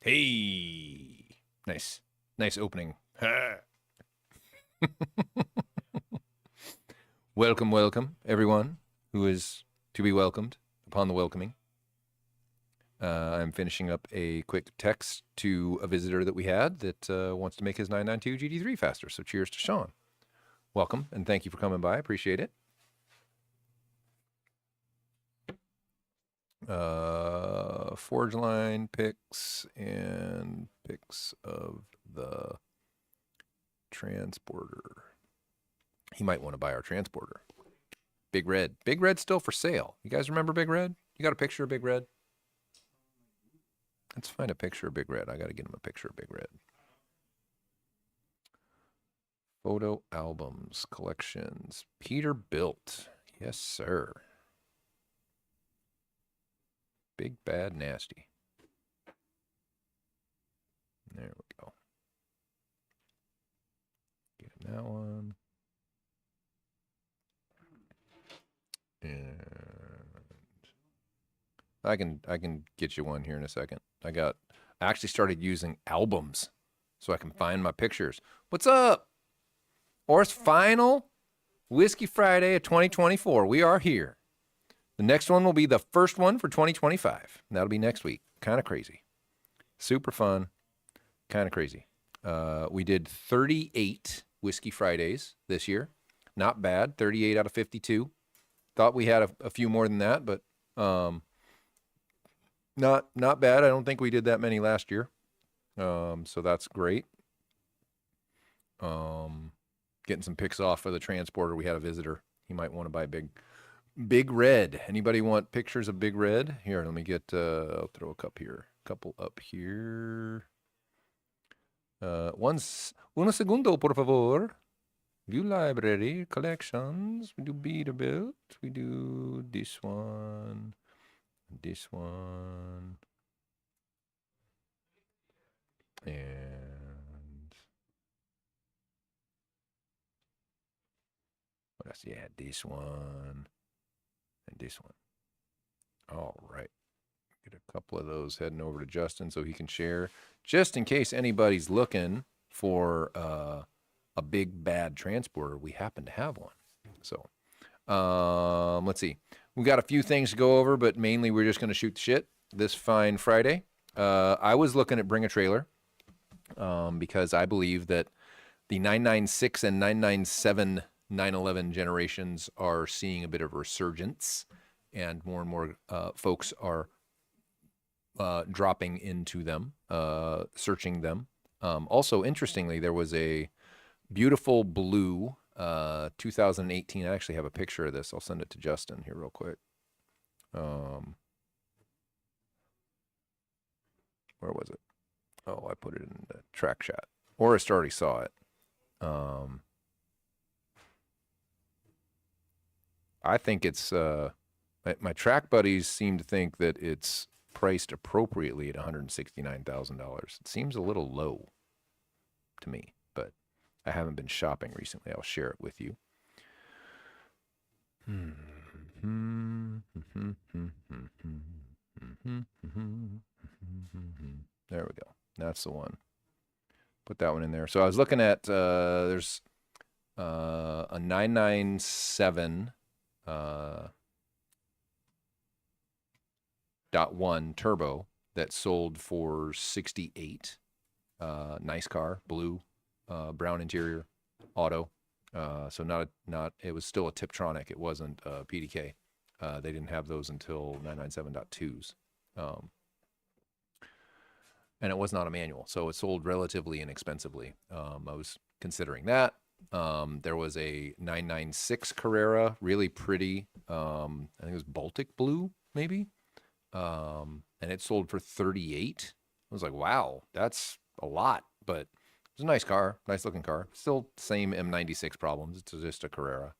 Hey, nice opening. Welcome, everyone who is to be welcomed upon the welcoming. I'm finishing up a quick text to a visitor that we had that wants to make his 992 GT3 faster. So cheers to Sean. Welcome, and thank you for coming by. Appreciate it. Forge line pics and pics of the transporter. He might want to buy our transporter. Big Red. Big Red's still for sale. You guys remember Big Red? You got a picture of Big Red? Let's find a picture of Big Red. I got to get him a picture of Big Red. Photo albums, collections. Peterbilt. Yes, sir. Big Bad Nasty. There we go. Get him that one. And I can get you one here in a second. I actually started using albums so I can find my pictures. What's up? Orr's final Whiskey Friday of 2024. We are here. The next one will be the first one for 2025. That'll be next week. Kind of crazy. Super fun. Kind of crazy. We did 38 Whiskey Fridays this year. Not bad. 38 out of 52. Thought we had a few more than that, but not bad. I don't think we did that many last year. So that's great. Getting some pics off for the transporter. We had a visitor. He might want to buy Big Red. Anybody want pictures of Big Red? Here, let me get, I'll throw a couple up here. Uno segundo, por favor. View library, collections. We do Peterbilt. We do this one. This one. And what else? Yeah, this one. And this one. All right. Get a couple of those heading over to Justin so he can share. Just in case anybody's looking for a big bad transporter, we happen to have one. So let's see. We got a few things to go over, but mainly we're just going to shoot the shit this fine Friday. I was looking at Bring a Trailer because I believe that the 996 and 997 911 generations are seeing a bit of a resurgence, and more folks are dropping into them, searching them. Also, interestingly, there was a beautiful blue 2018. I actually have a picture of this. I'll send it to Justin here real quick. Where was it? Oh, I put it in the track chat. Orist already saw it. I think it's my track buddies seem to think that it's priced appropriately at $169,000. It seems a little low to me, but I haven't been shopping recently. I'll share it with you. There we go. That's the one. Put that one in there. So I was looking at there's a 997 .1 turbo that sold for 68. Nice car, blue, brown interior, auto. So not it was still a Tiptronic. It wasn't PDK. They didn't have those until 997.2s. And it was not a manual, so it sold relatively inexpensively. I was considering that. There was a 996 Carrera, really pretty. I think it was Baltic blue, maybe. And it sold for 38. I was like, wow, that's a lot, but it was a nice car, nice looking car. Still same M96 problems. It's just a Carrera.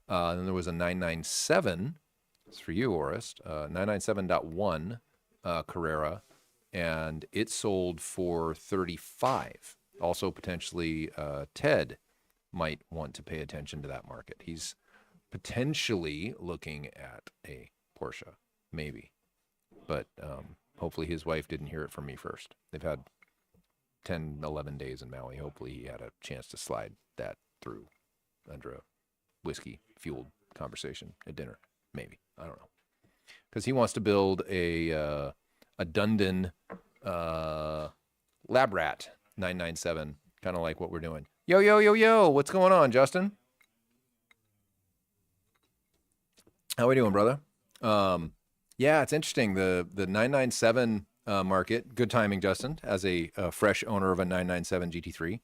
Then there was a 997. It's for you, Orist. 997.1 Carrera, and it sold for 35. Also, potentially, Ted might want to pay attention to that market. He's potentially looking at a Porsche, maybe. But hopefully his wife didn't hear it from me first. They've had 10, 11 days in Maui. Hopefully he had a chance to slide that through under a whiskey-fueled conversation at dinner. Maybe. I don't know. Because he wants to build a Dundon Lab Rat 997, kind of like what we're doing. Yo, yo, yo, yo. What's going on, Justin? How we doing, brother? Yeah, it's interesting. The 997 market, good timing, Justin, as a fresh owner of a 997 GT3.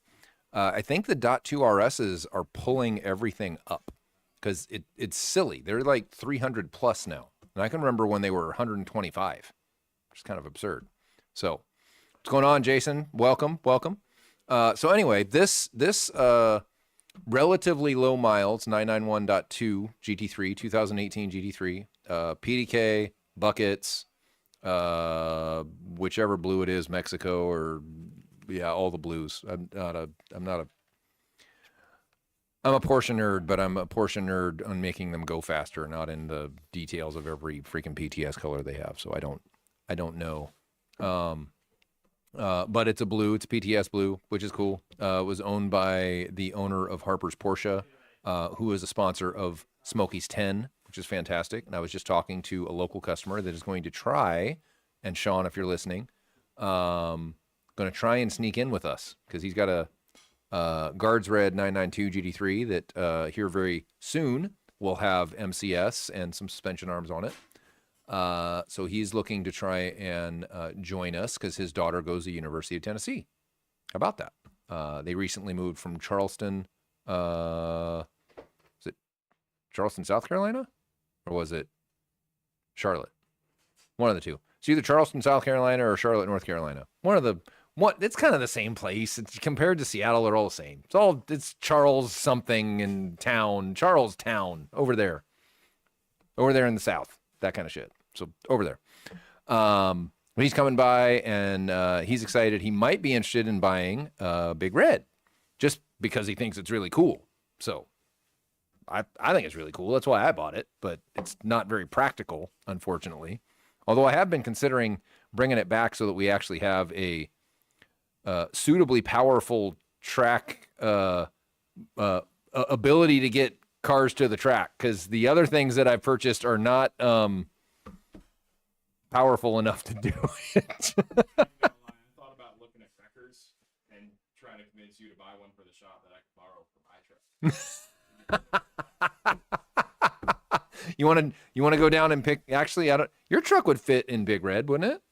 I think the .2 RSs are pulling everything up because it's silly. They're like 300 plus now. And I can remember when they were 125, which is kind of absurd. So what's going on, Jason? Welcome. So anyway, this relatively low miles 991.2 GT3, 2018 GT3, PDK, buckets, whichever blue it is, Mexico or all the blues. I'm a Porsche nerd, but I'm a Porsche nerd on making them go faster, not in the details of every freaking PTS color they have. So I don't know. But it's a blue. It's a PTS blue, which is cool. It was owned by the owner of Harper's Porsche, who is a sponsor of Smokies 10, which is fantastic. And I was just talking to a local customer that is going to try, and Sean, if you're listening, going to try and sneak in with us because he's got a Guards Red 992 GT3 that here very soon will have MCS and some suspension arms on it. So he's looking to try and join us because his daughter goes to the University of Tennessee. How about that? They recently moved from Charleston. Is it Charleston, South Carolina? Or was it Charlotte? One of the two. It's either Charleston, South Carolina or Charlotte, North Carolina. It's kind of the same place. It's compared to Seattle, they're all the same. It's Charles something in town, Charles Town over there in the South, that kind of shit. So over there. He's coming by and he's excited. He might be interested in buying Big Red just because he thinks it's really cool. So I think it's really cool. That's why I bought it, but it's not very practical, unfortunately. Although I have been considering bringing it back so that we actually have a suitably powerful track ability to get cars to the track, because the other things that I've purchased are not powerful enough to do it. I thought about looking at Beckers and trying to convince you to buy one for the shop that I could borrow for my truck. You want to go down and pick? Actually, your truck would fit in Big Red, wouldn't it?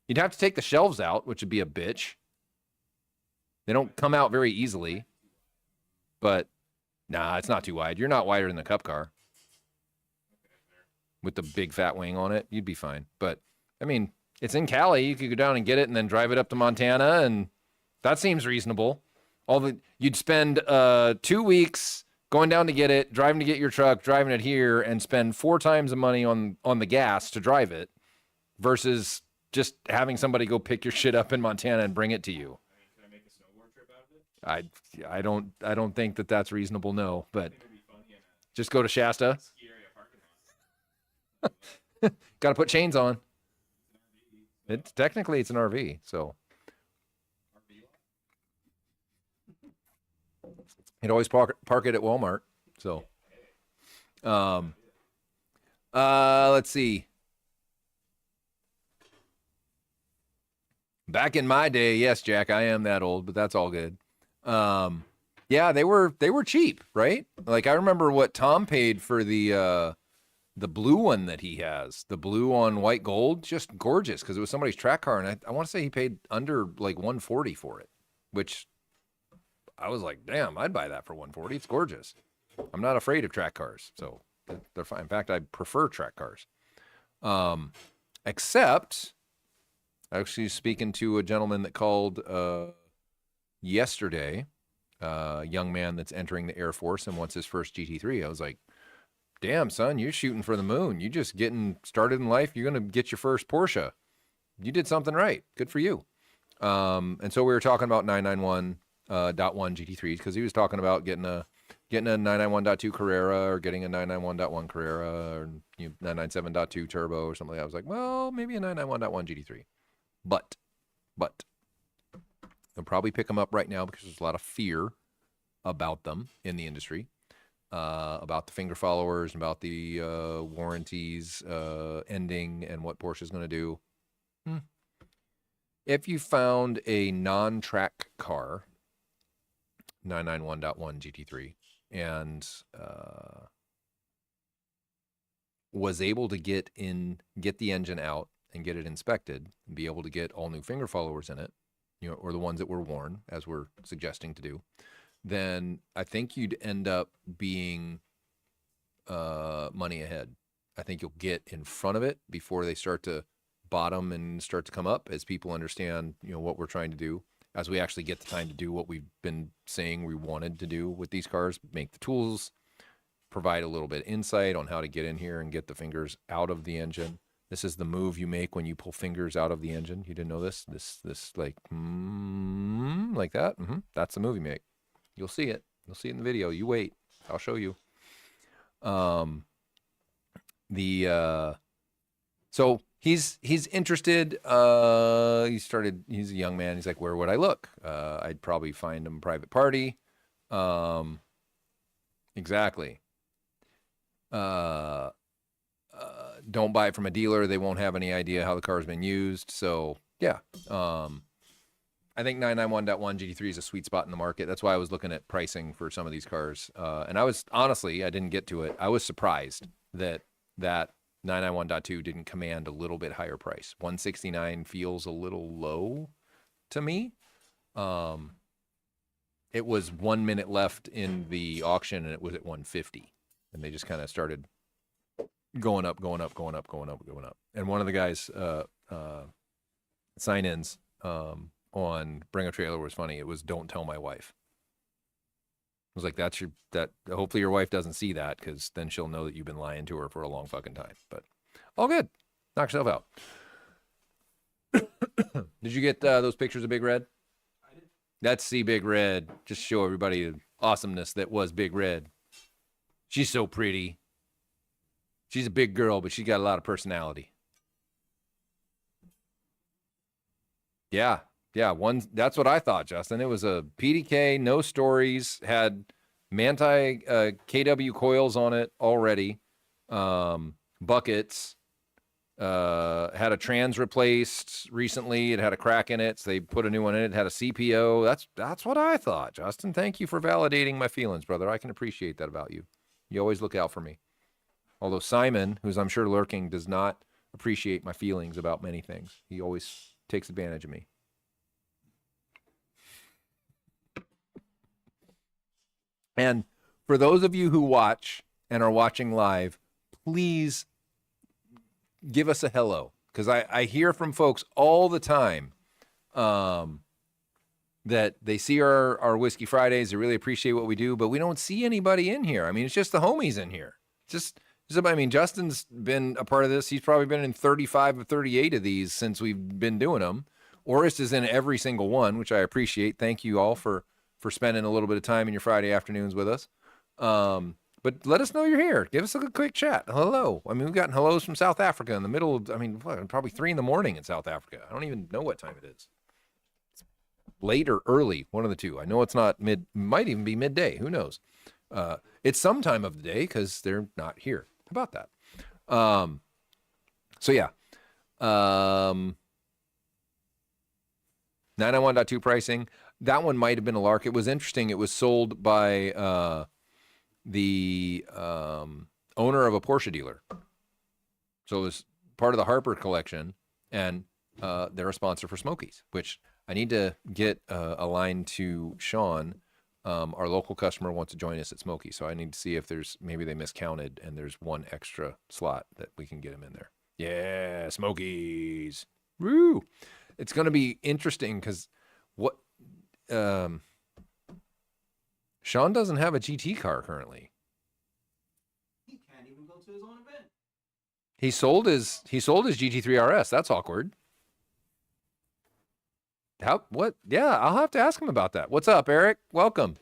You'd have to take the shelves out, which would be a bitch. They don't come out very easily. But nah, it's not too wide. You're not wider than the Cup car. With the big fat wing on it, you'd be fine. But I mean, it's in Cali. You could go down and get it and then drive it up to Montana, and that seems reasonable. You'd spend 2 weeks going down to get it, driving to get your truck, driving it here, and spend 4 times the money on the gas to drive it versus just having somebody go pick your shit up in Montana and bring it to you. Can I make a snowboard trip out of it? I don't think that's reasonable, no. But just go to Shasta. Ski area parking lot. Got to put chains on. Technically it's an RV, so you'd always park it at Walmart. So, let's see. Back in my day, yes, Jack, I am that old, but that's all good. Yeah, they were cheap, right? Like I remember what Tom paid for the blue one that he has, the blue on white gold, just gorgeous because it was somebody's track car, and I want to say he paid under like 140 for it, which I was like, damn, I'd buy that for 140. It's gorgeous. I'm not afraid of track cars, so they're fine. In fact, I prefer track cars. Except, actually speaking to a gentleman that called yesterday, a young man that's entering the Air Force and wants his first GT3. I was like, damn, son, you're shooting for the moon. You just getting started in life. You're going to get your first Porsche. You did something right. Good for you. And so we were talking about 991.1 GT3s because he was talking about getting getting a 991.2 Carrera or getting a 991.1 Carrera or 997.2 Turbo or something. I was like, well, maybe a 991.1 GT3. But I'll probably pick them up right now because there's a lot of fear about them in the industry, about the finger followers, about the warranties ending and what Porsche is going to do. If you found a non-track car, 991.1 GT3, and was able to get the engine out and get it inspected and be able to get all new finger followers in it, or the ones that were worn, as we're suggesting to do, then I think you'd end up being money ahead. I think you'll get in front of it before they start to bottom and start to come up, as people understand, what we're trying to do, as we actually get the time to do what we've been saying we wanted to do with these cars, make the tools, provide a little bit of insight on how to get in here and get the fingers out of the engine. This is the move you make when you pull fingers out of the engine. You didn't know this? This like, like that? That's the move you make. You'll see it. You'll see it in the video. You wait. I'll show you. So he's interested. He's a young man. He's like, where would I look? I'd probably find him private party. Exactly. Don't buy it from a dealer. They won't have any idea how the car's been used. So yeah. I think 991.1 GT3 is a sweet spot in the market. That's why I was looking at pricing for some of these cars. And I was, honestly, I didn't get to it. I was surprised that 991.2 didn't command a little bit higher price. 169 feels a little low to me. It was 1 minute left in the auction and it was at 150. And they just kind of started going up. And one of the guys, sign-ins, on Bring a Trailer was funny. It was, don't tell my wife. I was like, hopefully your wife doesn't see that, because then she'll know that you've been lying to her for a long fucking time. But all good. Knock yourself out. Did you get those pictures of Big Red? I did. That's see Big Red. Just show everybody the awesomeness that was Big Red. She's so pretty. She's a big girl, but she's got a lot of personality. Yeah. That's what I thought, Justin. It was a PDK, no stories, had Manti KW coils on it already, buckets, had a trans replaced recently. It had a crack in it, so they put a new one in it. It had a CPO. That's what I thought, Justin. Thank you for validating my feelings, brother. I can appreciate that about you. You always look out for me. Although Simon, who's I'm sure lurking, does not appreciate my feelings about many things. He always takes advantage of me. And for those of you who watch and are watching live, please give us a hello, because I hear from folks all the time that they see our Whiskey Fridays, they really appreciate what we do, but we don't see anybody in here. I mean, it's just the homies in here. Justin's been a part of this. He's probably been in 35 or 38 of these since we've been doing them. Oris is in every single one, which I appreciate. Thank you all for spending a little bit of time in your Friday afternoons with us. But let us know you're here. Give us a quick chat. Hello. I mean, we've gotten hellos from South Africa in the middle of, probably 3 in the morning in South Africa. I don't even know what time it is. It's late or early, one of the two. I know it's not might even be midday. Who knows? It's some time of the day because they're not here. How about that? So yeah. 991.2 pricing. That one might have been a lark. It was interesting. It was sold by the owner of a Porsche dealer. So it was part of the Harper collection, and they're a sponsor for Smokies, which I need to get a line to Sean. Our local customer wants to join us at Smokies, so I need to see if maybe they miscounted and there's one extra slot that we can get him in there. Yeah, Smokies. Woo! It's going to be interesting because Sean doesn't have a GT car currently. He can't even go to his own event. He sold his GT3 RS. That's awkward. What? Yeah, I'll have to ask him about that. What's up, Eric? Welcome.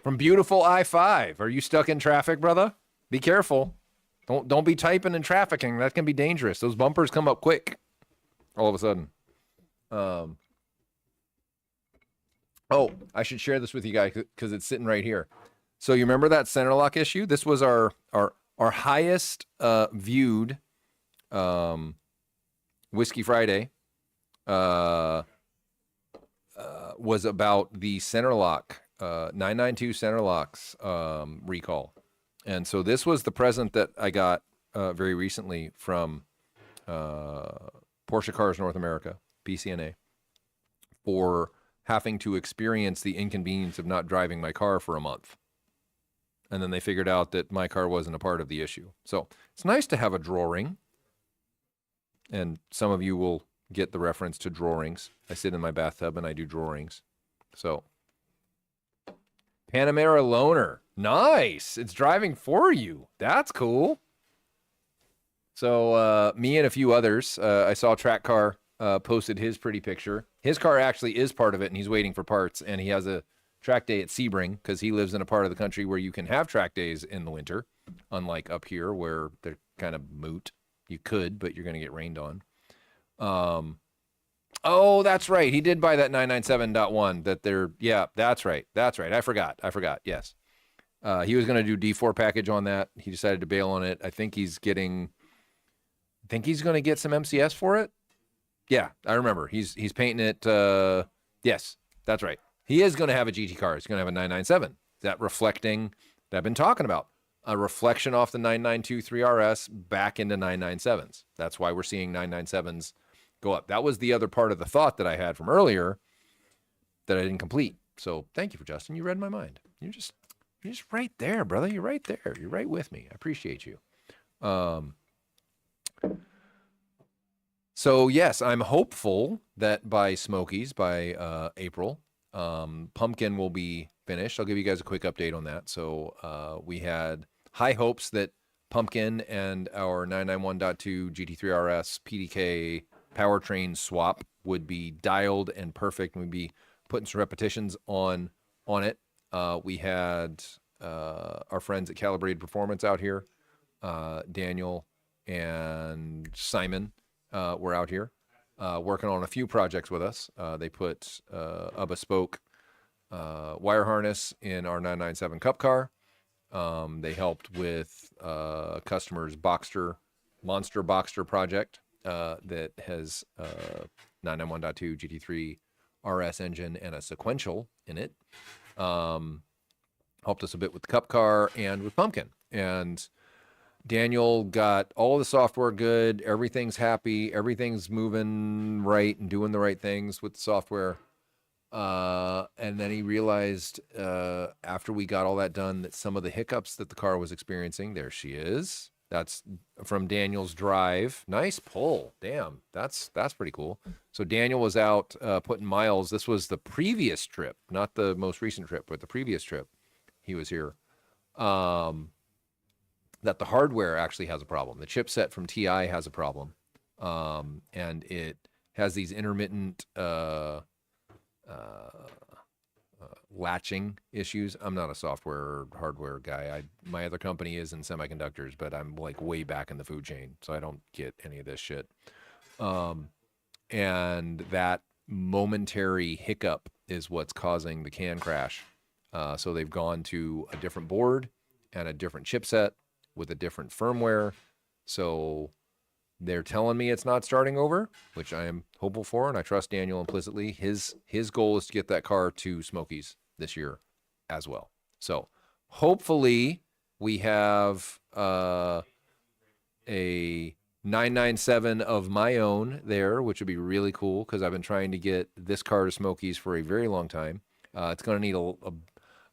From beautiful I-5. Are you stuck in traffic, brother? Be careful. Don't be typing and trafficking. That can be dangerous. Those bumpers come up quick. All of a sudden. Oh, I should share this with you guys because it's sitting right here. So you remember that center lock issue? This was our highest viewed Whiskey Friday. Was about the center lock, 992 center locks recall. And so this was the present that I got very recently from Porsche Cars North America, PCNA, for having to experience the inconvenience of not driving my car for a month. And then they figured out that my car wasn't a part of the issue. So it's nice to have a drawing. And some of you will get the reference to drawings. I sit in my bathtub and I do drawings. So Panamera Loaner. Nice. It's driving for you. That's cool. So me and a few others, I saw Track Car posted his pretty picture. His car actually is part of it, and he's waiting for parts, and he has a track day at Sebring because he lives in a part of the country where you can have track days in the winter, unlike up here where they're kind of moot. You could, but you're going to get rained on. Oh, that's right. He did buy that 997.1 that they're, yeah, that's right. That's right. I forgot. Yes. He was going to do D4 package on that. He decided to bail on it. I think he's going to get some MCS for it. Yeah, I remember. He's painting it. Yes, that's right. He is going to have a GT car. He's going to have a 997. That reflecting that I've been talking about. A reflection off the 992 3RS back into 997s. That's why we're seeing 997s go up. That was the other part of the thought that I had from earlier that I didn't complete. So thank you for Justin. You read my mind. You're just right there, brother. You're right there. You're right with me. I appreciate you. So yes, I'm hopeful that by Smokies, by April, Pumpkin will be finished. I'll give you guys a quick update on that. So we had high hopes that Pumpkin and our 991.2 GT3 RS PDK powertrain swap would be dialed and perfect, and we'd be putting some repetitions on it. We had our friends at Calibrated Performance out here, Daniel and Simon were out here working on a few projects with us. They put a bespoke wire harness in our 997 Cup car. They helped with customers' Monster Boxster project that has 991.2 GT3 RS engine and a sequential in it. Helped us a bit with the Cup car and with Pumpkin. And Daniel got all the software good. Everything's happy. Everything's moving right and doing the right things with the software. And then he realized after we got all that done that some of the hiccups that the car was experiencing, there she is. That's from Daniel's drive. Nice pull. Damn, that's pretty cool. So Daniel was out putting miles. This was the previous trip, not the most recent trip, but the previous trip. He was here. That the hardware actually has a problem. The chipset from TI has a problem. And it has these intermittent latching issues. I'm not a software or hardware guy. My other company is in semiconductors, but I'm like way back in the food chain, so I don't get any of this shit. And that momentary hiccup is what's causing the can crash. So they've gone to a different board and a different chipset with a different firmware. So they're telling me it's not starting over, which I am hopeful for, and I trust Daniel implicitly. His goal is to get that car to Smokies this year as well. So hopefully we have a 997 of my own there, which would be really cool because I've been trying to get this car to Smokies for a very long time. It's going to need a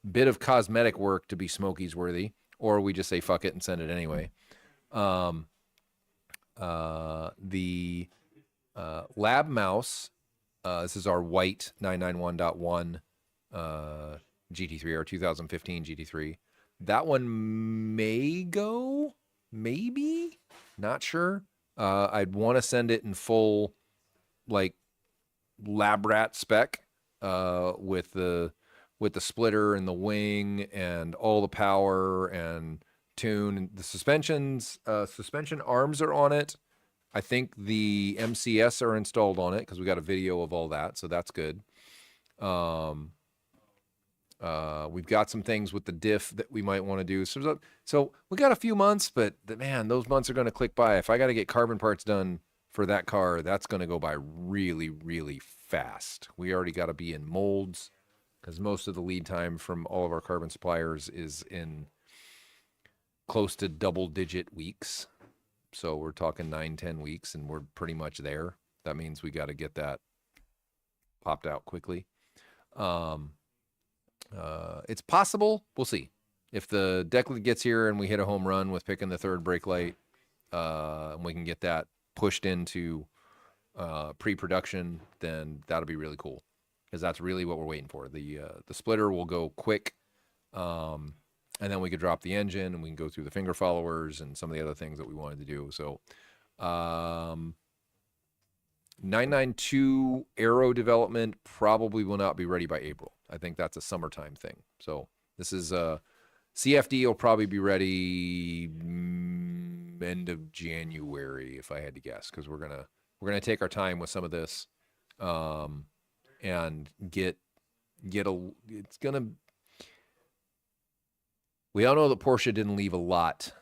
bit of cosmetic work to be Smokies worthy, or we just say fuck it and send it anyway. The lab mouse, this is our white 991.1 GT3, our 2015 GT3. That one may go, maybe, not sure. I'd want to send it in full, like, lab rat spec with the with the splitter and the wing and all the power and tune. And the suspension arms are on it. I think the MCS are installed on it because we got a video of all that, so that's good. We've got some things with the diff that we might want to do. So we got a few months, but man, those months are going to click by. If I got to get carbon parts done for that car, that's going to go by really, really fast. We already got to be in molds because most of the lead time from all of our carbon suppliers is in close to double-digit weeks. So we're talking 9-10 weeks, and we're pretty much there. That means we got to get that popped out quickly. It's possible. We'll see. If the Declan gets here and we hit a home run with picking the third brake light, and we can get that pushed into pre-production, then that'll be really cool because that's really what we're waiting for. The splitter will go quick, and then we could drop the engine and we can go through the finger followers and some of the other things that we wanted to do. So 992 aero development probably will not be ready by April. I think that's a summertime thing. So this is CFD will probably be ready end of January if I had to guess, because we're gonna take our time with some of this, and it's gonna. We all know that Porsche didn't leave a lot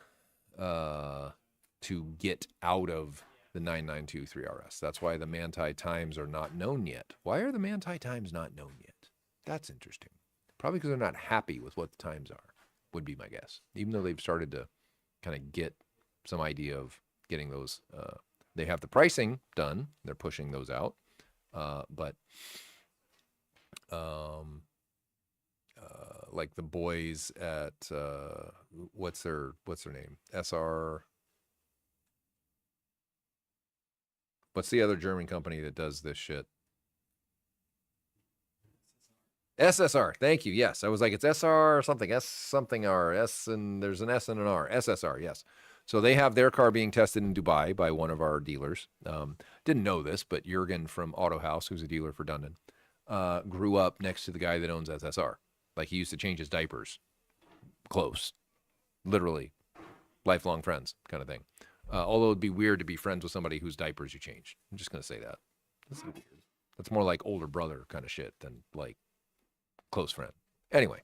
to get out of the 992 3RS. That's why the Manthey times are not known yet. Why are the Manthey times not known yet? That's interesting. Probably because they're not happy with what the times are, would be my guess. Even though they've started to kind of get some idea of getting those. They have the pricing done. They're pushing those out. But like the boys at what's their name? SR. What's the other German company that does this shit? SSR. Thank you. Yes, I was like, it's SR or something. S something R. S and there's an S and an R. SSR. Yes. So they have their car being tested in Dubai by one of our dealers. Didn't know this, but Jurgen from Auto House, who's a dealer for Dundon, grew up next to the guy that owns SSR. Like he used to change his diapers. Close. Literally. Lifelong friends kind of thing. Although it'd be weird to be friends with somebody whose diapers you changed. I'm just going to say that. That's more like older brother kind of shit than like close friend. Anyway,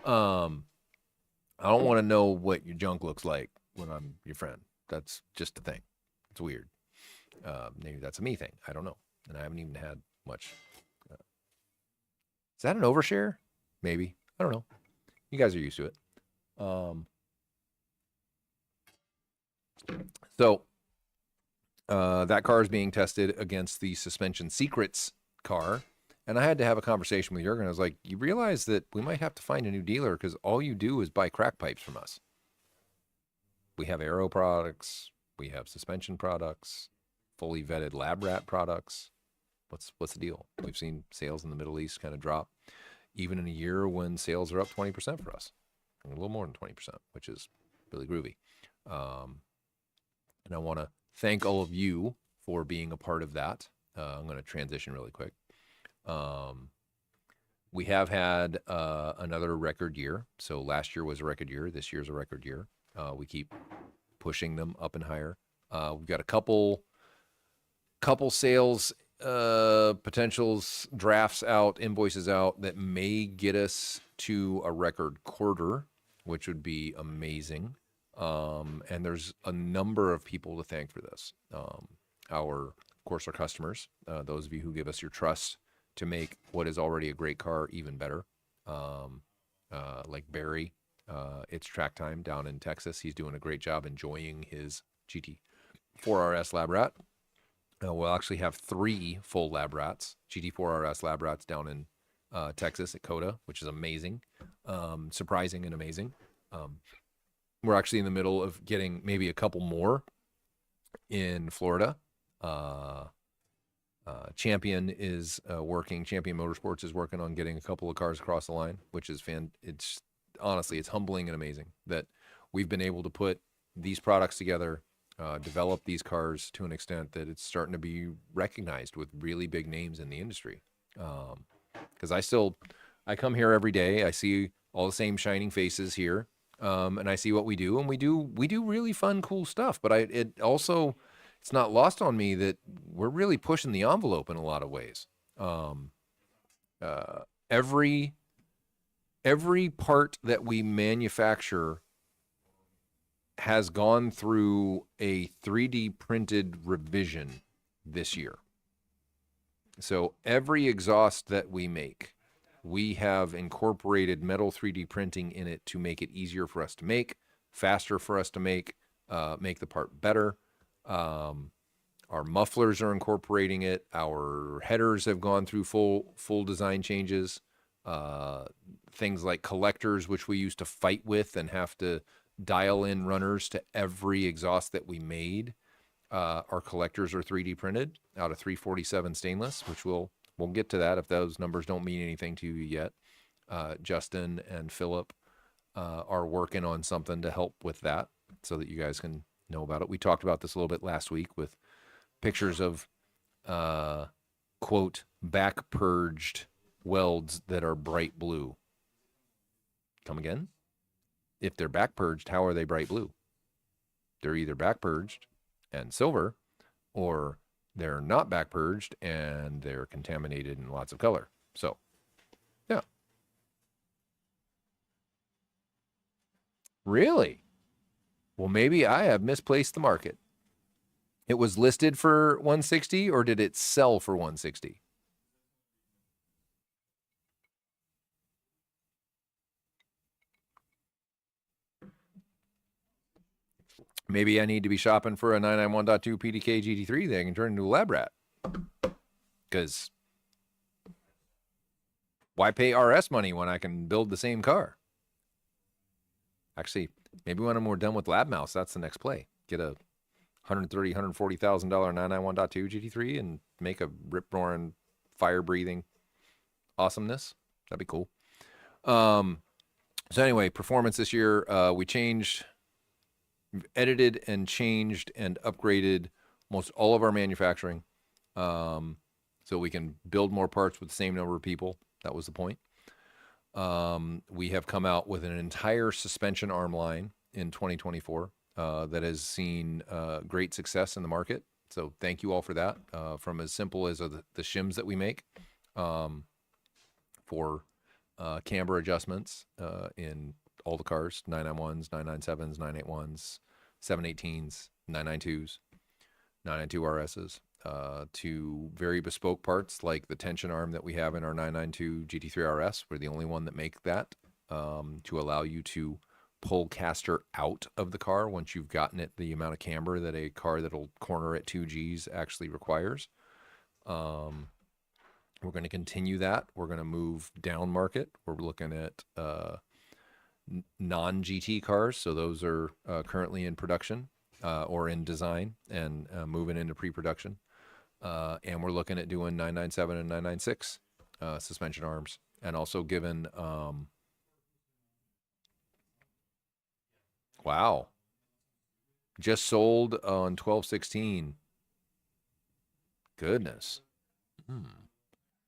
I don't want to know what your junk looks like when I'm your friend. That's just a thing. It's weird. Maybe that's a me thing. I don't know. And I haven't even had much. Is that an overshare? Maybe. I don't know. You guys are used to it. So that car is being tested against the Suspension Secrets car. And I had to have a conversation with Jurgen. I was like, you realize that we might have to find a new dealer because all you do is buy crack pipes from us. We have aero products. We have suspension products, fully vetted lab rat products. What's the deal? We've seen sales in the Middle East kind of drop, even in a year when sales are up 20% for us. A little more than 20%, which is really groovy. And I want to thank all of you for being a part of that. I'm going to transition really quick. We have had another record year. So last year was a record year. This year's a record year. We keep pushing them up and higher. We've got a couple sales potentials, drafts out, invoices out that may get us to a record quarter, which would be amazing. And there's a number of people to thank for this. Of course, our customers, those of you who give us your trust to make what is already a great car even better. Like Barry, it's track time down in Texas. He's doing a great job enjoying his GT4 RS Lab Rat. We'll actually have 3 full Lab Rats, GT4 RS Lab Rats down in Texas at COTA, which is amazing, surprising and amazing. We're actually in the middle of getting maybe a couple more in Florida. Champion is working. Champion Motorsports is working on getting a couple of cars across the line, which is it's honestly, it's humbling and amazing that we've been able to put these products together, develop these cars to an extent that it's starting to be recognized with really big names in the industry. Because I still I come here every day. I see all the same shining faces here, and I see what we do, and we do really fun, cool stuff. But it also, it's not lost on me that we're really pushing the envelope in a lot of ways. Um, uh, every part that we manufacture has gone through a 3D printed revision this year. So every exhaust that we make, we have incorporated metal 3D printing in it to make it easier for us to make, faster for us to make the part better. Our mufflers are incorporating it. Our headers have gone through full design changes. Things like collectors, which we used to fight with and have to dial in runners to every exhaust that we made. Our collectors are 3D printed out of 347 stainless, which we'll get to that if those numbers don't mean anything to you yet. Justin and Philip are working on something to help with that so that you guys can know about it. We talked about this a little bit last week with pictures of quote back purged welds that are bright blue. Come again? If they're back purged, how are they bright blue? They're either back purged and silver, or they're not back purged and they're contaminated in lots of color. So, yeah. Really? Well, maybe I have misplaced the market. It was listed for 160, or did it sell for 160? Maybe I need to be shopping for a 991.2 PDK GT3 that I can turn into a lab rat. Because why pay RS money when I can build the same car? Actually, maybe when I'm more done with Lab Mouse, that's the next play. Get a $130,000, $140,000 991.2 GT3 and make a rip-roaring, fire-breathing awesomeness. That'd be cool. So anyway, performance this year, we edited and changed and upgraded most all of our manufacturing, so we can build more parts with the same number of people. That was the point. We have come out with an entire suspension arm line in 2024 that has seen great success in the market. So thank you all for that. From as simple as the shims that we make for camber adjustments in all the cars, 991s, 997s, 981s, 718s, 992s, 992 RSs, to very bespoke parts like the tension arm that we have in our 992 GT3 RS. We're the only one that make that to allow you to pull caster out of the car once you've gotten it the amount of camber that a car that'll corner at 2Gs actually requires. We're going to continue that. We're going to move down market. We're looking at non-GT cars. So those are currently in production or in design and moving into pre-production. And we're looking at doing 997 and 996 suspension arms, and also given wow, just sold on 12/16. Goodness.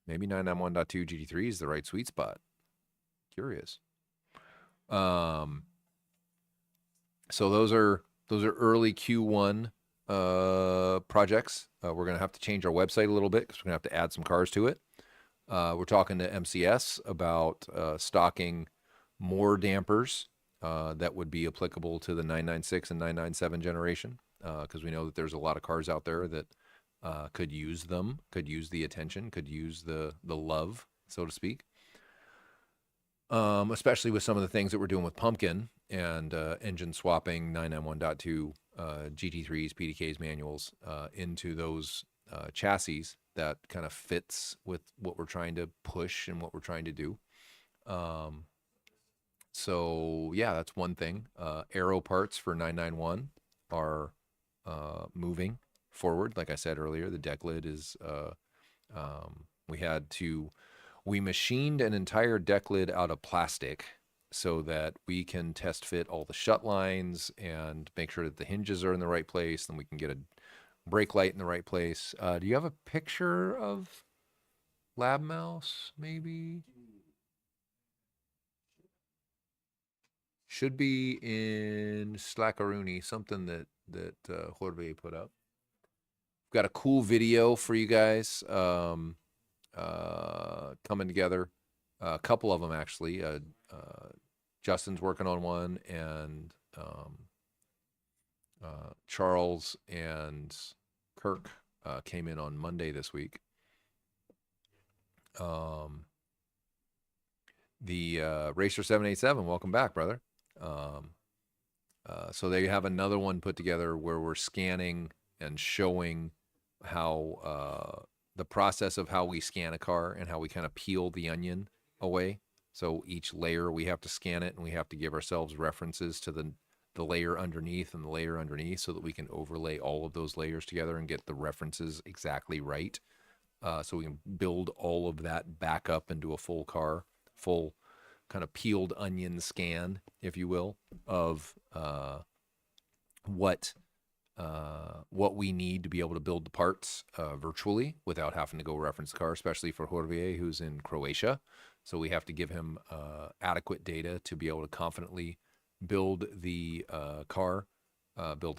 Maybe 991.2 GT3 is the right sweet spot. Curious. So those are early Q1 projects. We're going to have to change our website a little bit because we're going to have to add some cars to it. We're talking to MCS about stocking more dampers that would be applicable to the 996 and 997 generation, because we know that there's a lot of cars out there that could use them, could use the attention, could use the love, so to speak. Especially with some of the things that we're doing with Pumpkin and engine swapping 991.2 GT3s, PDKs, manuals into those chassis that kind of fits with what we're trying to push and what we're trying to do. So yeah, that's one thing. Aero parts for 991 are moving forward. Like I said earlier, the deck lid is we machined an entire deck lid out of plastic so that we can test fit all the shut lines and make sure that the hinges are in the right place, and we can get a brake light in the right place. Do you have a picture of Lab Mouse, maybe? Should be in Slackaroonie, something that Jorge put up. Got a cool video for you guys coming together. A couple of them actually. Justin's working on one, and Charles and Kirk came in on Monday this week. The Racer 787, welcome back, brother. So they have another one put together where we're scanning and showing how the process of how we scan a car and how we kind of peel the onion away. So each layer we have to scan it, and we have to give ourselves references to the layer underneath and the layer underneath so that we can overlay all of those layers together and get the references exactly right. So we can build all of that back up into a full car, full kind of peeled onion scan, if you will, of what we need to be able to build the parts virtually without having to go reference the car, especially for Jorge, who's in Croatia. So we have to give him adequate data to be able to confidently build the build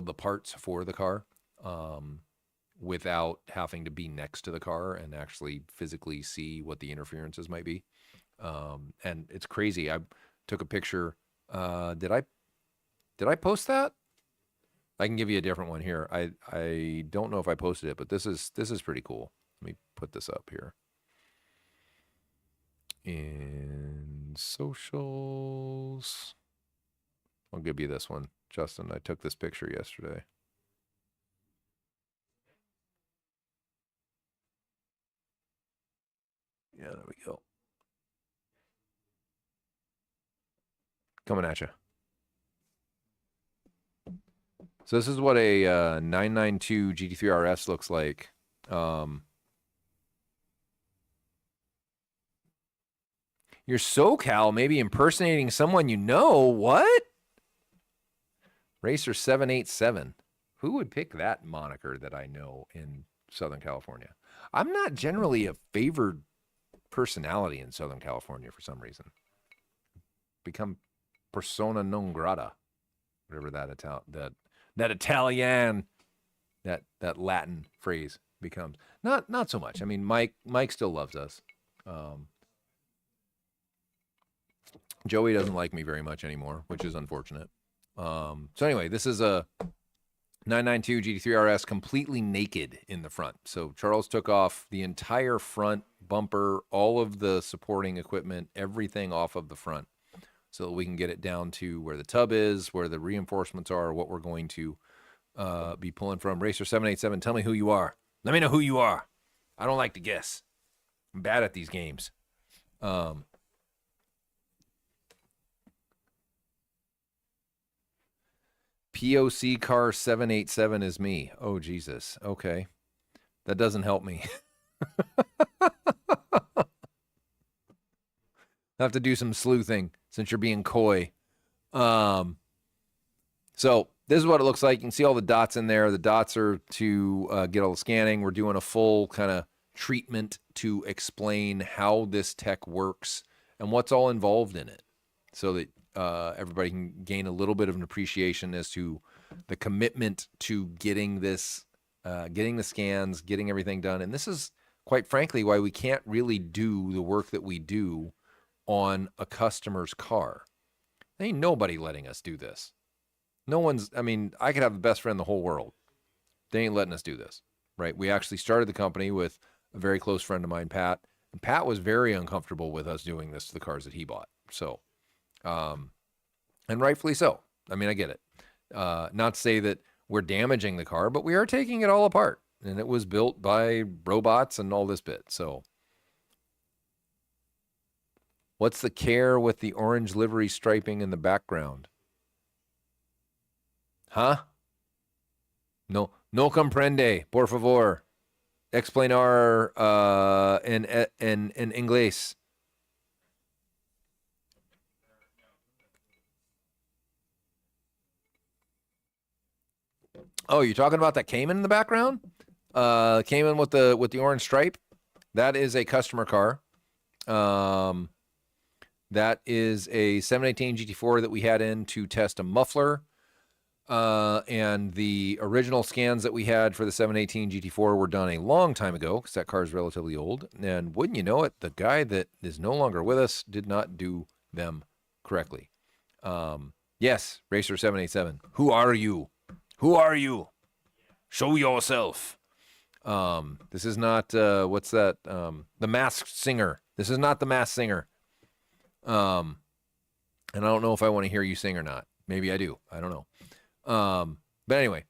the parts for the car without having to be next to the car and actually physically see what the interferences might be. And it's crazy. I took a picture. Did I post that? I can give you a different one here. I don't know if I posted it, but this is pretty cool. Let me put this up here. In socials. I'll give you this one. Justin, I took this picture yesterday. Yeah, there we go. Coming at you. So this is what a 992 GT3 RS looks like. You're SoCal, maybe impersonating someone you know. What? Racer 787. Who would pick that moniker that I know in Southern California? I'm not generally a favored personality in Southern California for some reason. Become persona non grata, whatever that Italian, that Latin phrase becomes. Not so much. I mean, Mike still loves us. Joey doesn't like me very much anymore, which is unfortunate. So anyway, this is a 992 GT3 RS completely naked in the front. So Charles took off the entire front bumper, all of the supporting equipment, everything off of the front, so that we can get it down to where the tub is, where the reinforcements are, what we're going to be pulling from. Racer 787, tell me who you are. Let me know who you are. I don't like to guess. I'm bad at these games. POC car 787 is me. Oh, Jesus. Okay. That doesn't help me. I have to do some sleuthing since you're being coy. So this is what it looks like. You can see all the dots in there. The dots are to get all the scanning. We're doing a full kind of treatment to explain how this tech works and what's all involved in it, so that everybody can gain a little bit of an appreciation as to the commitment to getting this, getting the scans, getting everything done. And this is, quite frankly, why we can't really do the work that we do on a customer's car. There ain't nobody letting us do this. No one's, I mean, I could have the best friend in the whole world. They ain't letting us do this, right? We actually started the company with a very close friend of mine, Pat, and Pat was very uncomfortable with us doing this to the cars that he bought. So, and rightfully so. I mean, I get it. Not to say that we're damaging the car, but we are taking it all apart, and it was built by robots and all this bit. So what's the care with the orange livery striping in the background? Huh? No comprende, por favor. Explainer en inglés. Oh, you're talking about that Cayman in the background? Cayman with the orange stripe. That is a customer car. That is a 718 GT4 that we had in to test a muffler. And the original scans that we had for the 718 GT4 were done a long time ago because that car is relatively old. And wouldn't you know it, the guy that is no longer with us did not do them correctly. Yes, Racer 787. Who are you? Who are you? Show yourself. This is not what's that? The Masked Singer. This is not the Masked Singer. And I don't know if I want to hear you sing or not. Maybe I do. I don't know. But anyway,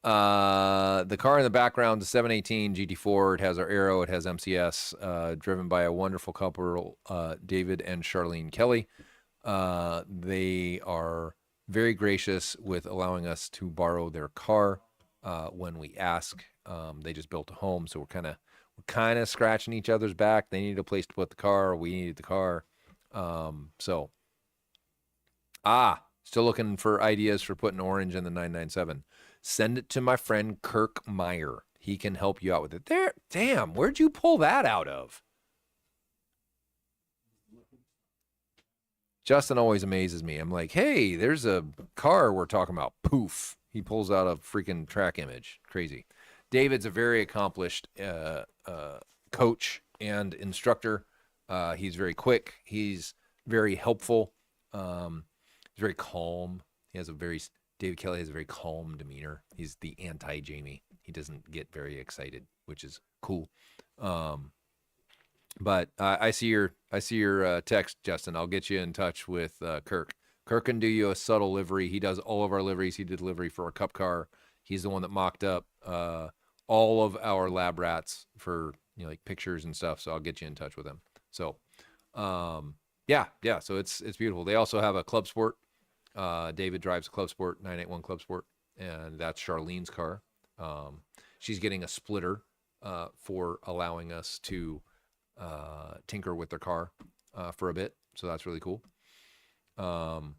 the car in the background, the 718 GT4, it has our Aero, it has MCS, driven by a wonderful couple, David and Charlene Kelly. They are very gracious with allowing us to borrow their car when we ask. They just built a home, so we're kind of scratching each other's back. They needed a place to put the car, we needed the car. Still looking for ideas for putting orange in the 997. Send it to my friend Kirk Meyer. He can help you out with it. There, damn, where'd you pull that out of? Justin always amazes me. I'm like, hey, there's a car we're talking about. Poof. He pulls out a freaking track image. Crazy. David's a very accomplished coach and instructor. He's very quick. He's very helpful. He's very calm. David Kelly has a very calm demeanor. He's the anti-Jamie. He doesn't get very excited, which is cool. But I see your text, Justin. I'll get you in touch with Kirk. Kirk can do you a subtle livery. He does all of our liveries. He did livery for a cup car. He's the one that mocked up all of our lab rats for like pictures and stuff. So I'll get you in touch with him. So yeah. So it's beautiful. They also have a Club Sport. David drives a Club Sport, 981 Club Sport, and that's Charlene's car. She's getting a splitter for allowing us to tinker with their car for a bit. So that's really cool. So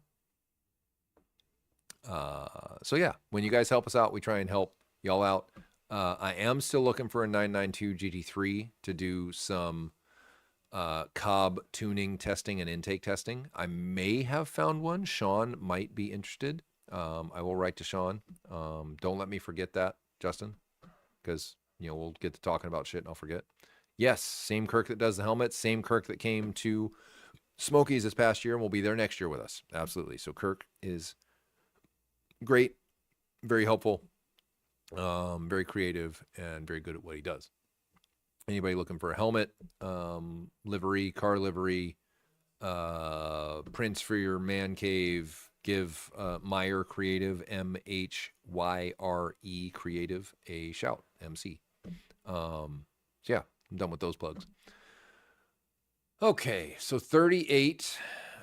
yeah, when you guys help us out, we try and help y'all out. I am still looking for a 992 GT3 to do some Cobb tuning testing and intake testing. I may have found one. Sean might be interested. I will write to Sean. Don't let me forget that, Justin, because we'll get to talking about shit and I'll forget. Yes, same Kirk that does the helmet, same Kirk that came to Smokies this past year and will be there next year with us. Absolutely. So Kirk is great, very helpful, very creative, and very good at what he does. Anybody looking for a helmet, livery, car livery, prints for your man cave, give Meyer Creative, MHYRE Creative, a shout, MC. So yeah, I'm done with those plugs. Okay, so 38,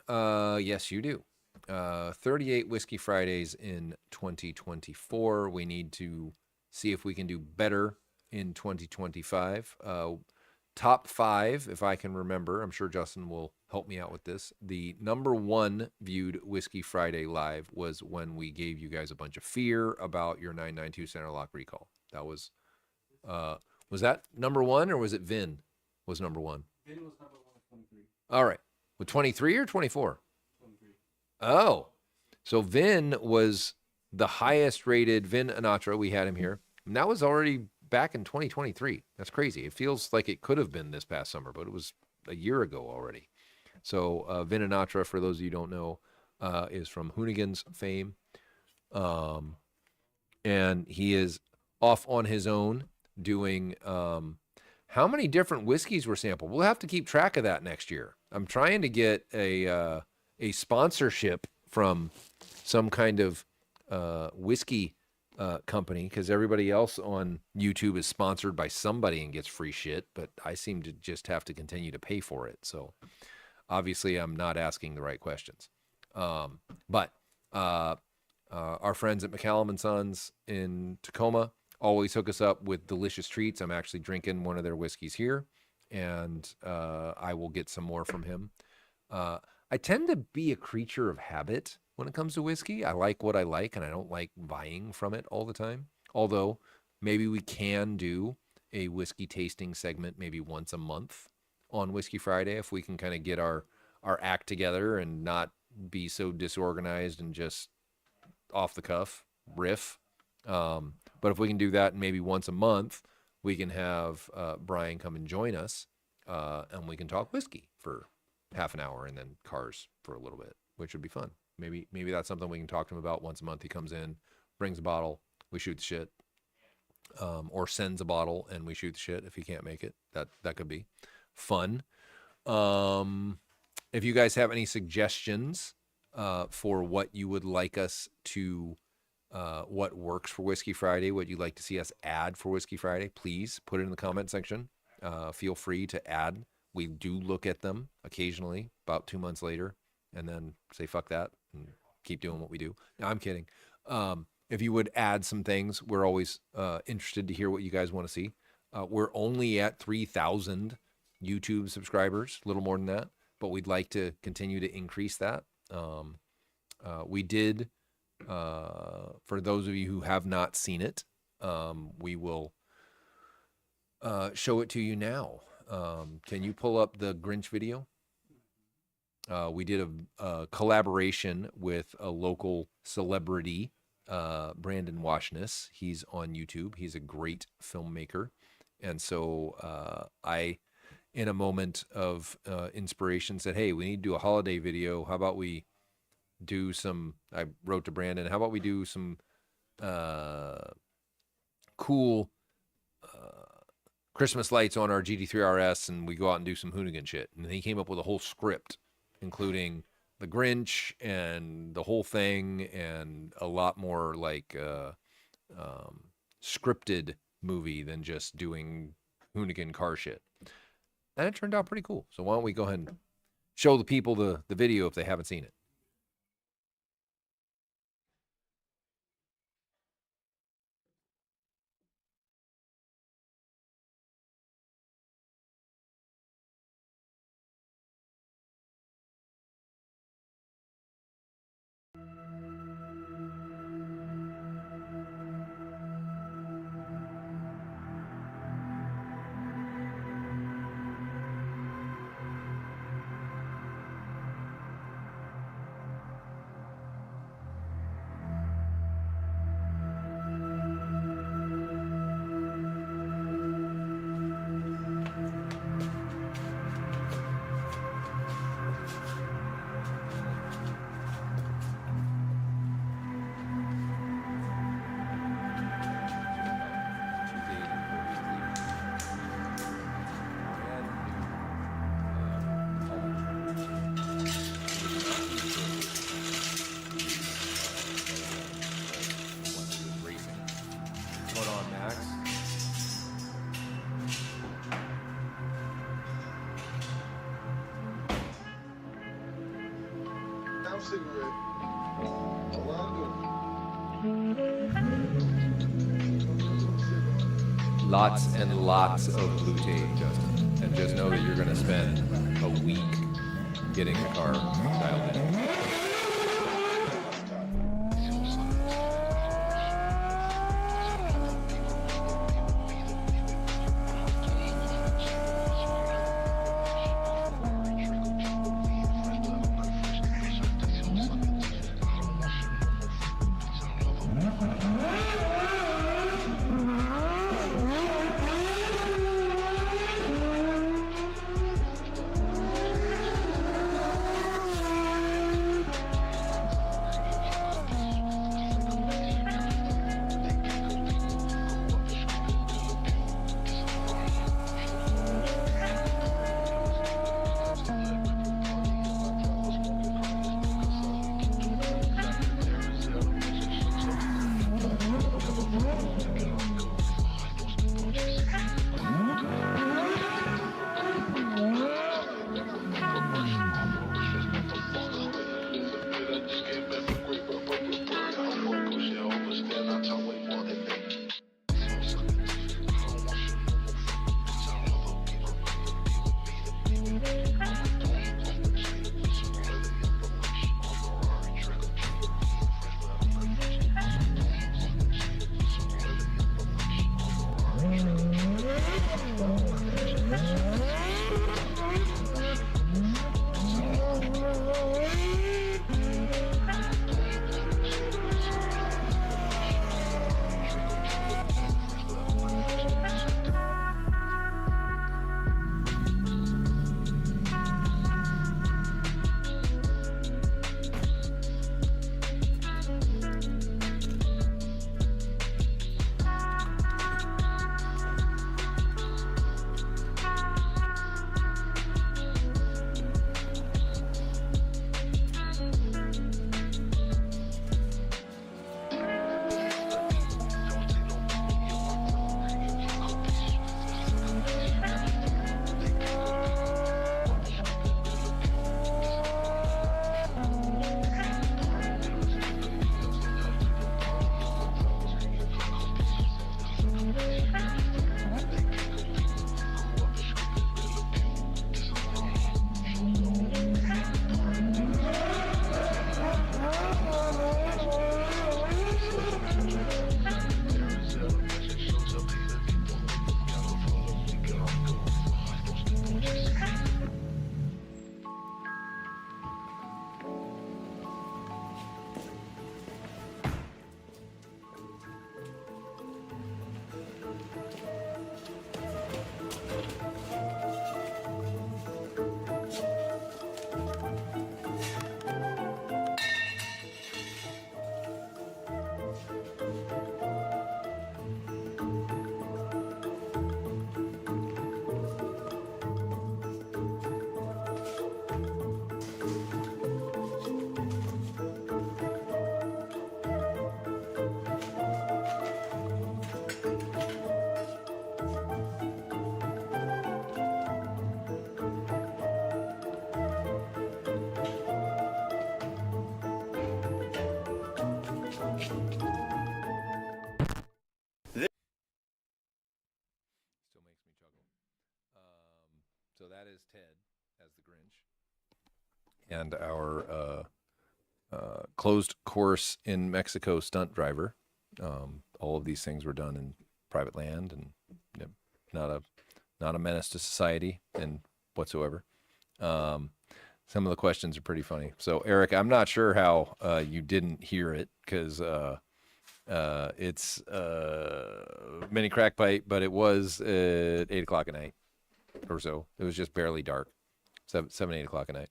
yes, you do. 38 Whiskey Fridays in 2024. We need to see if we can do better in 2025. Top 5, if I can remember. I'm sure Justin will help me out with this. The number 1 viewed Whiskey Friday live was when we gave you guys a bunch of fear about your 992 center lock recall. That was that number 1 or was it Vin was number 1? Vin was number 1 with 23. All right. With 23 or 24? 23. Oh, so Vin was the highest rated Vin Anatra. We had him here. And that was already back in 2023. That's crazy. It feels like it could have been this past summer, but it was a year ago already. So Vin Anatra, for those of you who don't know, is from Hoonigan's fame. And he is off on his own doing how many different whiskeys were sampled. We'll have to keep track of that next year. I'm trying to get a sponsorship from some kind of whiskey company, because everybody else on YouTube is sponsored by somebody and gets free shit, but I seem to just have to continue to pay for it. So obviously I'm not asking the right questions. But our friends at McCallum and Sons in Tacoma always hook us up with delicious treats. I'm actually drinking one of their whiskeys here, and I will get some more from him. I tend to be a creature of habit when it comes to whiskey. I like what I like, and I don't like buying from it all the time. Although maybe we can do a whiskey tasting segment maybe once a month on Whiskey Friday if we can kind of get our our act together and not be so disorganized and just off the cuff riff. But if we can do that maybe once a month, we can have Brian come and join us, and we can talk whiskey for half an hour and then cars for a little bit, which would be fun. Maybe that's something we can talk to him about once a month. He comes in, brings a bottle, we shoot the shit, or sends a bottle and we shoot the shit if he can't make it. That could be fun. If you guys have any suggestions for what you would like us to, what works for Whiskey Friday, what you'd like to see us add for Whiskey Friday, please put it in the comment section. Feel free to add. We do look at them occasionally, about 2 months later, and then say fuck that and keep doing what we do. No, I'm kidding. If you would add some things, we're always interested to hear what you guys want to see. We're only at 3,000 YouTube subscribers, a little more than that, but we'd like to continue to increase that. We did, for those of you who have not seen it, we will show it to you now. Can you pull up the Grinch video? We did a collaboration with a local celebrity, Brandon Washness. He's on YouTube. He's a great filmmaker. And so I, in a moment of inspiration, said, hey, we need to do a holiday video. How about we do some, I wrote to Brandon, how about we do some cool Christmas lights on our GT3 RS and we go out and do some hoonigan shit. And he came up with a whole script, including the Grinch and the whole thing and a lot more like scripted movie than just doing hoonigan car shit. And it turned out pretty cool. So why don't we go ahead and show the people the video if they haven't seen it. What's going on, Max? Have a cigarette. Lots and lots of blue tape, Justin. And just know that you're going to spend a week getting the car dialed in. that is Ted as the Grinch. And our closed course in Mexico stunt driver. All of these things were done in private land and not a menace to society and whatsoever. Some of the questions are pretty funny. So Eric, I'm not sure how you didn't hear it because it's mini crack pipe, but it was at 8 o'clock at night or so. It was just barely dark, 7, 8 o'clock at night.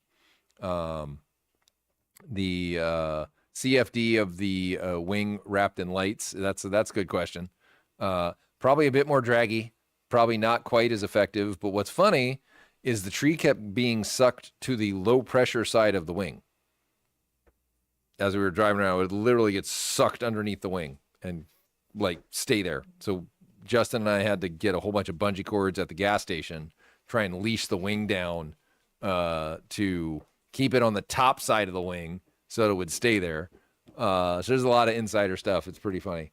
The CFD of the wing wrapped in lights. That's a good question. Probably a bit more draggy, probably not quite as effective. But what's funny is the tree kept being sucked to the low pressure side of the wing. As we were driving around, it would literally get sucked underneath the wing and like stay there. So Justin and I had to get a whole bunch of bungee cords at the gas station, try and leash the wing down to keep it on the top side of the wing so that it would stay there. So there's a lot of insider stuff. It's pretty funny.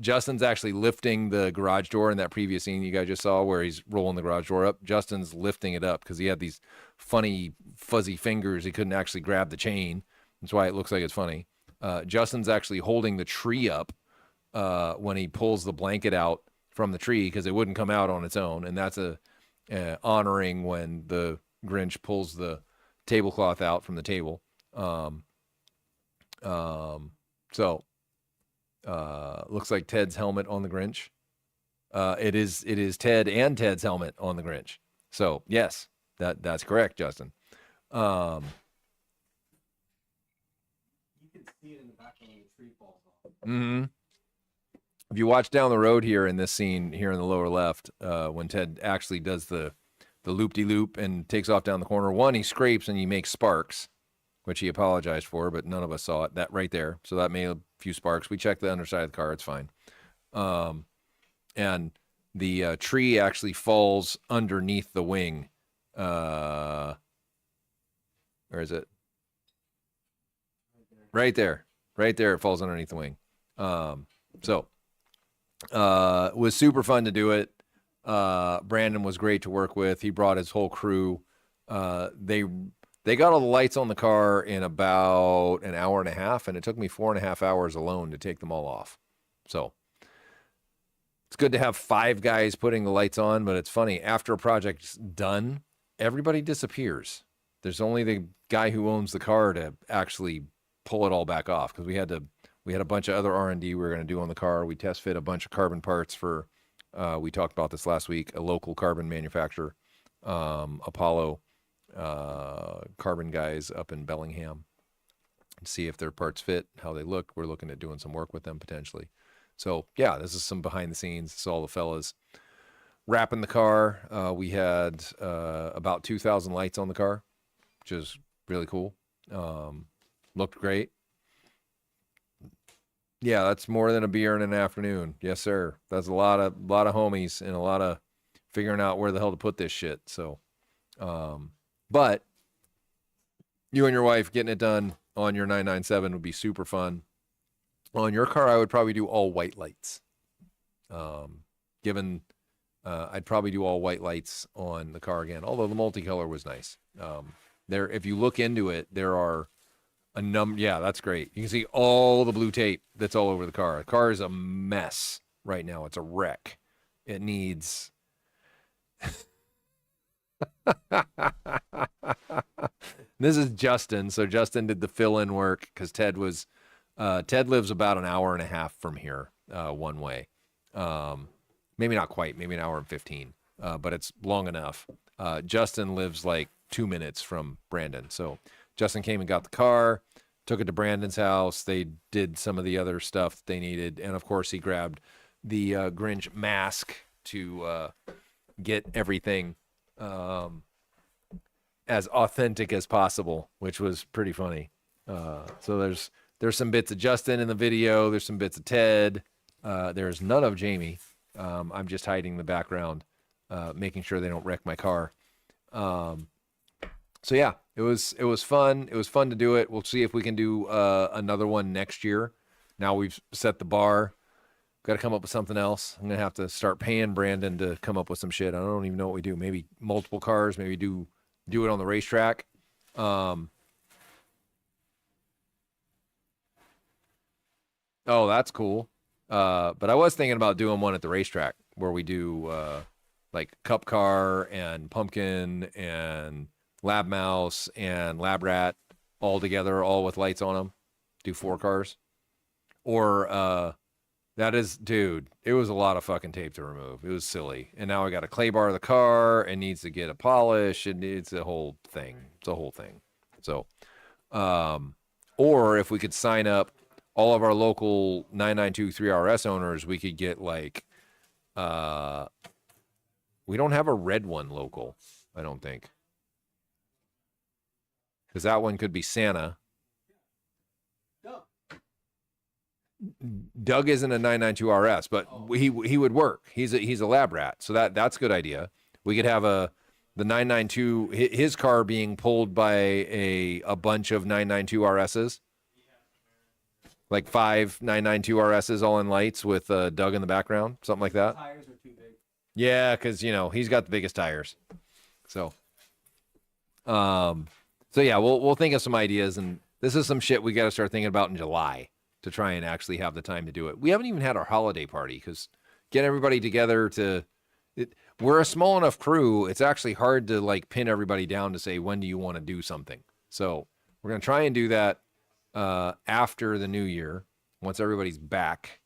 Justin's actually lifting the garage door in that previous scene you guys just saw where he's rolling the garage door up. Justin's lifting it up because he had these funny fuzzy fingers. He couldn't actually grab the chain. That's why it looks like it's funny. Justin's actually holding the tree up when he pulls the blanket out from the tree because it wouldn't come out on its own. And that's honoring when the Grinch pulls the tablecloth out from the table. Looks like Ted's helmet on the Grinch. It is Ted and Ted's helmet on the Grinch. So yes, that's correct, Justin. You can see it in the background when the tree falls off. Mm-hmm. If you watch down the road here in this scene here in the lower left, when Ted actually does the loop-de-loop and takes off down the corner, one, he scrapes and he makes sparks, which he apologized for, but none of us saw it. That right there. So that made a few sparks. We checked the underside of the car. It's fine. And the tree actually falls underneath the wing. Where is it? Right there. Right there. It falls underneath the wing. It was super fun to do it. Brandon was great to work with. He brought his whole crew. They got all the lights on the car in about an hour and a half, and it took me 4.5 hours alone to take them all off. So it's good to have 5 guys putting the lights on, but it's funny. After a project's done, everybody disappears. There's only the guy who owns the car to actually pull it all back off because we had a bunch of other R&D we were going to do on the car. We test fit a bunch of carbon parts for, we talked about this last week, a local carbon manufacturer, Apollo carbon guys up in Bellingham, and see if their parts fit, how they look. We're looking at doing some work with them potentially. So yeah, this is some behind the scenes. It's all the fellas wrapping the car. We had about 2,000 lights on the car, which is really cool. Looked great. Yeah, that's more than a beer in an afternoon. Yes, sir. That's a lot of homies and a lot of figuring out where the hell to put this shit. So, but you and your wife getting it done on your 997 would be super fun. On your car, I would probably do all white lights. I'd probably do all white lights on the car again, although the multicolor was nice. If you look into it, there are a number. Yeah, that's great. You can see all the blue tape that's all over the car. The car is a mess right now. It's a wreck. It needs... This is Justin. So Justin did the fill-in work because Ted lives about an hour and a half from here, one way. Maybe not quite, maybe an hour and 15, but it's long enough. Justin lives like 2 minutes from Brandon. So Justin came and got the car, took it to Brandon's house. They did some of the other stuff that they needed. And of course he grabbed the Grinch mask to get everything as authentic as possible, which was pretty funny. So there's some bits of Justin in the video. There's some bits of Ted. There's none of Jamie. I'm just hiding the background, making sure they don't wreck my car. So yeah, it was fun. It was fun to do it. We'll see if we can do another one next year. Now we've set the bar Got to come up with something else. I'm gonna have to start paying Brandon to come up with some shit. I don't even know what we do. Maybe multiple cars. Maybe do it on the racetrack. Oh, that's cool. But I was thinking about doing one at the racetrack where we do like Cup Car and Pumpkin and Lab Mouse and Lab Rat all together, all with lights on them. Do 4 cars. Or that is, dude, it was a lot of fucking tape to remove. It was silly. And now I got to clay bar the car. It needs to get a polish. It's a whole thing. It's a whole thing. So, or if we could sign up all of our local 9923RS owners, we could get like, we don't have a red one local, I don't think. Because that one could be Santa. No. Doug isn't a 992RS, but he would work. He's a lab rat, so that's a good idea. We could have the 992, his car being pulled by a bunch of 992RSs, like 5 992RSs all in lights with Doug in the background, something like that. Tires are too big. Yeah, because he's got the biggest tires. So, yeah, we'll think of some ideas, and this is some shit we got to start thinking about in July to try and actually have the time to do it. We haven't even had our holiday party because get everybody together we're a small enough crew. It's actually hard to like pin everybody down to say, when do you want to do something? So we're going to try and do that after the new year, once everybody's back.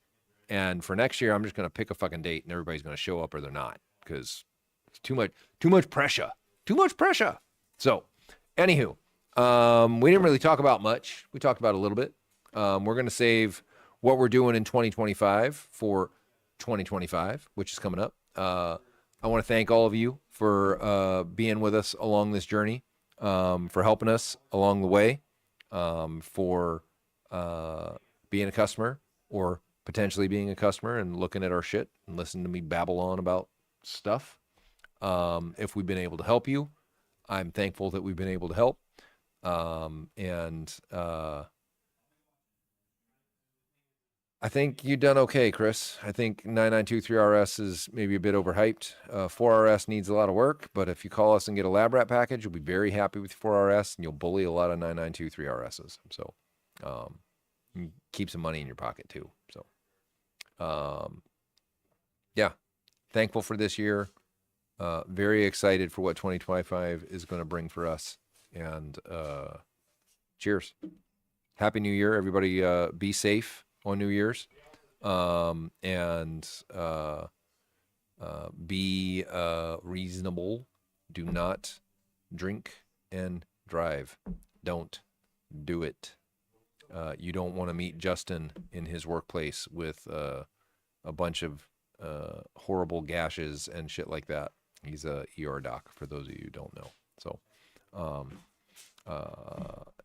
And for next year, I'm just going to pick a fucking date and everybody's going to show up or they're not, because it's too much pressure. So anywho, we didn't really talk about much. We talked about a little bit. We're going to save what we're doing in 2025 for 2025, which is coming up. I want to thank all of you for being with us along this journey, for helping us along the way, for being a customer or potentially being a customer and looking at our shit and listening to me babble on about stuff. If we've been able to help you, I'm thankful that we've been able to help. I think you've done okay, Chris. I think 9923RS is maybe a bit overhyped. 4RS needs a lot of work, but if you call us and get a lab rat package, you'll be very happy with 4RS and you'll bully a lot of 9923RSs. So, you keep some money in your pocket too. So, yeah, thankful for this year. Very excited for what 2025 is going to bring for us. And cheers. Happy New Year, everybody. Be safe on New Year's, and be reasonable. Do not drink and drive. Don't do it. You don't want to meet Justin in his workplace with a bunch of horrible gashes and shit like that. He's a ER doc, for those of you who don't know. So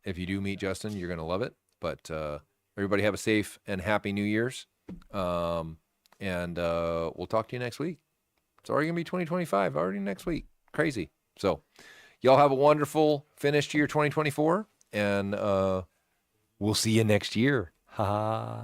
if you do meet Justin, you're going to love it. But everybody have a safe and happy New Year's. And we'll talk to you next week. It's already going to be 2025, already next week. Crazy. So y'all have a wonderful finish to your 2024. And we'll see you next year. Ha ha.